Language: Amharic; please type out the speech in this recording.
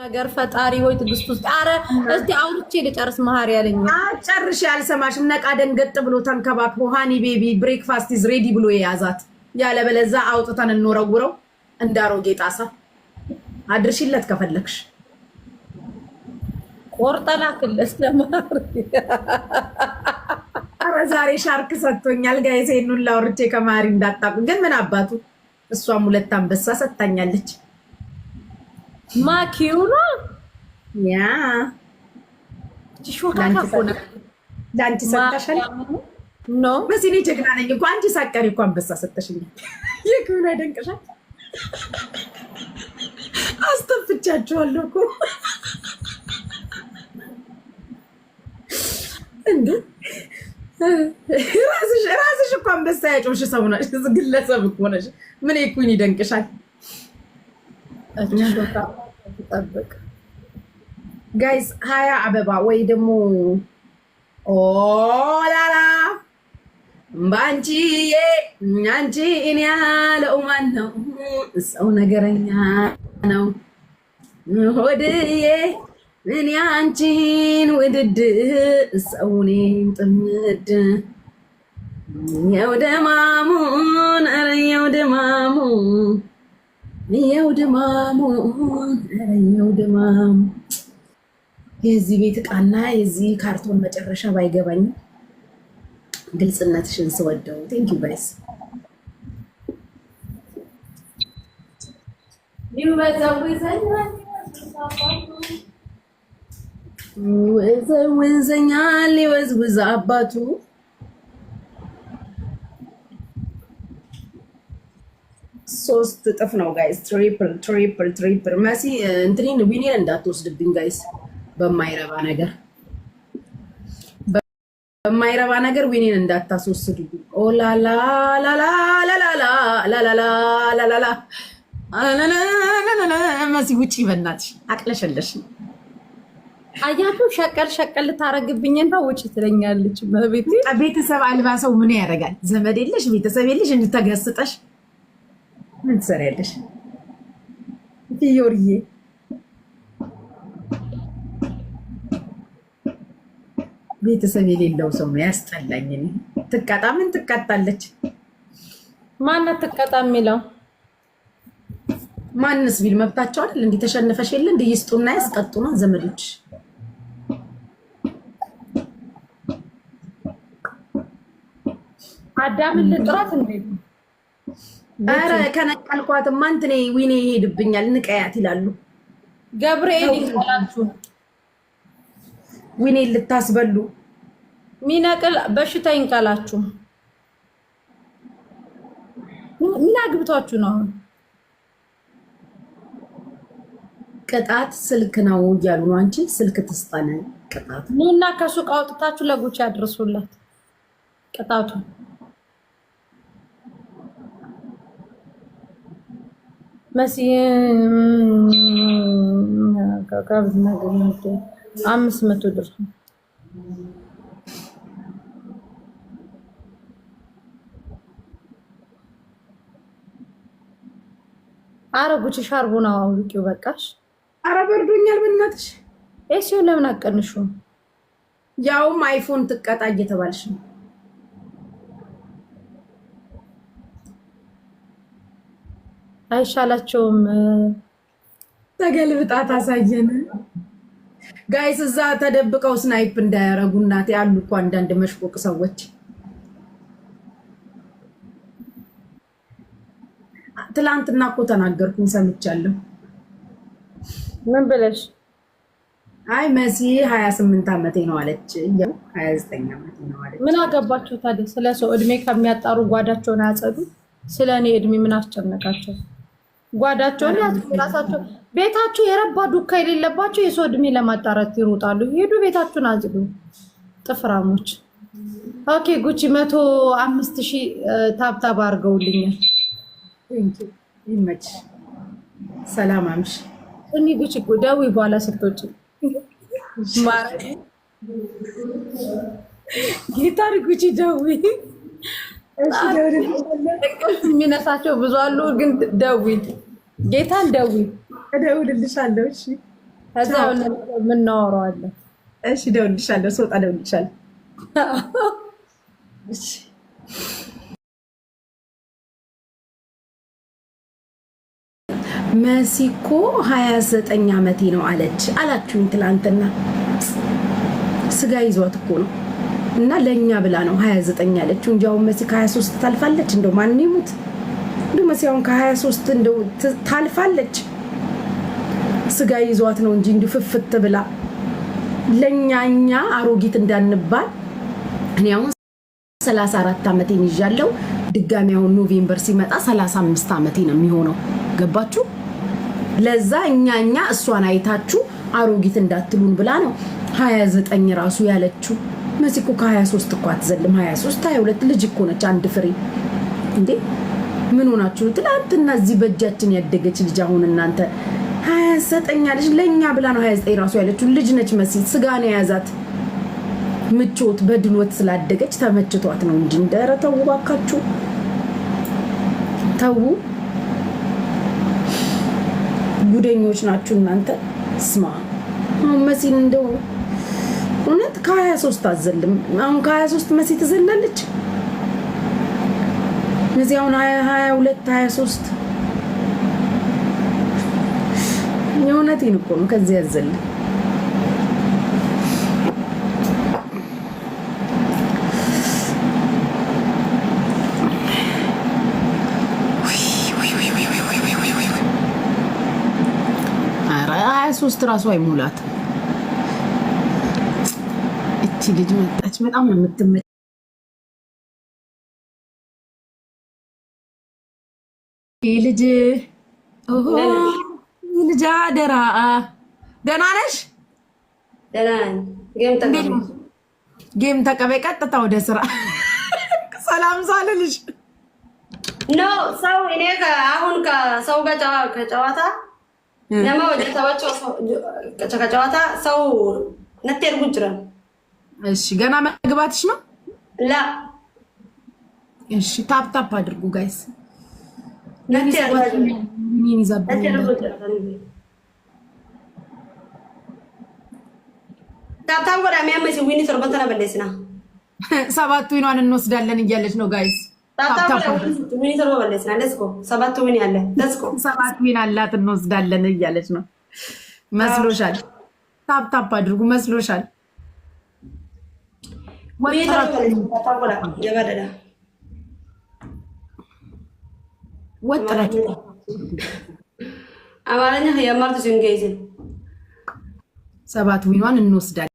ነገር ፈጣሪ ሆይ ትግስት ውስጥ አረ እስቲ አውርቼ ልጨርስ መሀሪ ያለኝ ጨርሽ ያልሰማሽም ነቃ ደንገጥ ብሎ ተንከባክቦ ሃኒ ቤቢ ብሬክፋስት ኢዝ ሬዲ ብሎ የያዛት ያለበለዛ አውጥተን እንወረውረው እንዳሮጌ ጣሳ አድርሽለት ከፈለክሽ ቆርጠላ ክለስ ለማር አረ ዛሬ ሻርክ ሰጥቶኛል ጋይስ ይሄንን ላውርቼ ከማሪ እንዳጣቁ ግን ምን አባቱ እሷም ሁለት አንበሳ ሰጣኛለች ማኪዩና ያ ሾካካ ኮነ ዳንቺ ሰጣሻል ኖ በሲኒ ጀግና ነኝ እኮ አንቺ ሳቀሪ እኮ አንበሳ ሰጠሽኝ የኩና ደንቀሻል አስተፍቻቸዋለሁ እኮ እንዴ ራስሽ እኮ አንበሳ ያጮሽ ሰው ነሽ ግለሰብ እኮ ነሽ ምን ይኩኝ ይደንቅሻል ጠብቅ ጋይስ 20 አበባ ወይ ደግሞ ኦ ላላ ባንቺዬ አንቺ እኔ ያለው ማን ነው ሰው ነገረኛ ነው ሆድዬ እኔ አንቺን ውድድ ሰው እኔን ጥምድ የውደማሙን ኧረ የውደማሙን የውደማሙ የዚህ ቤት ዕቃና የዚህ ካርቶን መጨረሻ ባይገባኝ ግልጽነትሽን ስወደው ቴንኪው ጋይስ ይወዘውዘኛል ይወዝውዝ አባቱ ሶስት እጥፍ ነው ጋይስ ትሪፕል መሲ እንትኔን ዊኔን እንዳትወስድብኝ ጋይስ በማይረባ ነገር ዊኔን እንዳታስወስዱብኝ ኦላላ ላላላላላላላላላላ መሲ ውጪ በእናትሽ አቅለሸለሽ አያችሁ ሸቀል ልታረግብኝና ውጪ ትለኛለች ቤተሰብ አልባ ሰው ምን ያደርጋል ዘመድ የለሽ ቤተሰብ የለሽ እንድታገስጠሽ ምን ትሰሪያለሽ ፊዮርዬ ቤተሰብ የሌለው ሰው ነው ያስጠላኝ ትቀጣ ምን ትቀጣለች ማናት ትቀጣ የሚለው ማንስ ቢል መብታቸው አይደል እንዴ ተሸነፈሽ የለ እንዴ ይስጡና ያስቀጡና ዘመዶች አዳምን ልጥራት እንዴ አረ ከነቀልኳት ማንትኔ ዊኔ ይሄድብኛል ንቀያት ይላሉ ገብርኤል ይላችሁ ዊኔ ልታስበሉ ሚነቅል በሽታ ይንቀላችሁ ምን አግብቷችሁ ነው ቅጣት ስልክ ነው እያሉ ነው አንቺ ስልክ ትስጣነ ቅጣት ኑና ከሱቅ አውጥታችሁ ለጉቻ አድርሱላት ቅጣቱ መሲ ካካብ ነገር ነው 500 ድርሃም አረጉች ሻርቡና አውልቂው በቃሽ አረ በርዶኛል በእናትሽ እሺው ለምን አቀንሹ ያውም አይፎን ትቀጣ እየተባልሽ ነው አይሻላቸውም ተገልብጣ ታሳየን ጋይስ እዛ ተደብቀው ስናይፕ እንዳያረጉ እናቴ ያሉ እኮ አንዳንድ መሽቆቅ ሰዎች ትላንትና እኮ ተናገርኩኝ ሰምቻለሁ ምን ብለሽ አይ መሲ 28 ዓመቴ ነው አለች ያው 29 ዓመቴ ነው አለች ምን አገባችሁ ታዲያ ስለሰው እድሜ ከሚያጣሩ ጓዳቸውን አያጸዱ ስለኔ እድሜ ምን አስጨነቃቸው ጓዳቸውን ያስራሳቸው ቤታችሁ የረባ ዱካ የሌለባቸው የሰው እድሜ ለማጣራት ይሮጣሉ ሄዱ ቤታችሁን አጽዱ ጥፍራሞች ኦኬ ጉቺ 105,000 ታብታብ አድርገውልኛል ይመች ሰላም አምሽ እኔ ጉቺ ጎዳዊ በኋላ ስትወጪ ማረክ ጌታር ጉቺ ደዊ የሚነሳቸው ብዙ አሉ ግን ደዊ ጌታን ደዊ እደውልልሻለሁ እሺ ከዛው ምን እናወራዋለን? እሺ ደውልልሻለሁ፣ ስወጣ ደውልልሻለሁ። እሺ መሲኮ 29 ዓመቴ ነው አለች አላችሁኝ ትላንትና። ስጋ ይዟት እኮ ነው እና ለኛ ብላ ነው 29 ያለችው እንጂ አሁን መሲ ከ23 ታልፋለች። እንደው ማን ይሙት እንደው መሲ አሁን ከ23 እንደው ታልፋለች። ስጋ ይዟት ነው እንጂ እንዲሁ ፍፍት ብላ ለኛኛ አሮጊት እንዳንባል። እኔ አሁን 34 ዓመቴን ይዣለሁ። ድጋሚ አሁን ኖቬምበር ሲመጣ 35 ዓመቴ ነው የሚሆነው። ገባችሁ? ለዛ እኛኛ እሷን አይታችሁ አሮጊት እንዳትሉን ብላ ነው 29 ራሱ ያለችው። መሲኮ ከ23 እኮ አትዘልም። 23 22 ልጅ እኮ ነች። አንድ ፍሬ እንዴ! ምን ሆናችሁ? ትላንትና እዚህ በእጃችን ያደገች ልጅ አሁን እናንተ 29 ያለች ለኛ ብላ ነው 29 ራሱ ያለችው። ልጅ ነች መሲ። ስጋ ነው የያዛት። ምቾት በድሎት ስላደገች ተመችቷት ነው እንጂ እንደረ ተው ባካችሁ ተው። ጉደኞች ናችሁ እናንተ። ስማ አሁን መሲን እንደው እውነት ከ23 አዘልም። አሁን ከ23 መሲ ትዘላለች። እነዚህ አሁን 22 23 የእውነቴን እኮ ነው። ከዚህ ያዘልም ሶስት ራሱ አይሞላት። እቺ ልጅ መጣች። በጣም ነው የምትመች። ልጅ ልጅ አደራ። ደህና ነሽ? ጌም ተቀበይ። ቀጥታ ወደ ስራ። ሰላም ሳልልሽ ኖ ሰው እኔ አሁን ከሰው ጋር ከጨዋታ ለማ ወደ ተዋቸው ከጨዋታ ሰው ነቴር ጉጅራን። እሺ ገና መግባትሽ ነው? ላ እሺ ታፕ ታፕ አድርጉ ጋይስ። ነቴር ምን ይዛብ ታፕ ታፕ ወደ ሚያመሲ ዊኒ ተርበንተና በለስና 7 ዊኗን እንወስዳለን እያለች ነው ጋይስ። ዊኒ ተርበ በለስና ሌትስ ጎ 7 ዊኒ አለ ሌትስ ጎ 7 ዊን አላት እንወስዳለን እያለች ነው። መስሎሻል? ታፕ ታፕ አድርጉ። መስሎሻል? ወጥራችሁ አማርኛ የማርቱ ሲንገይዝን 7 ዊኗን እንወስዳለን።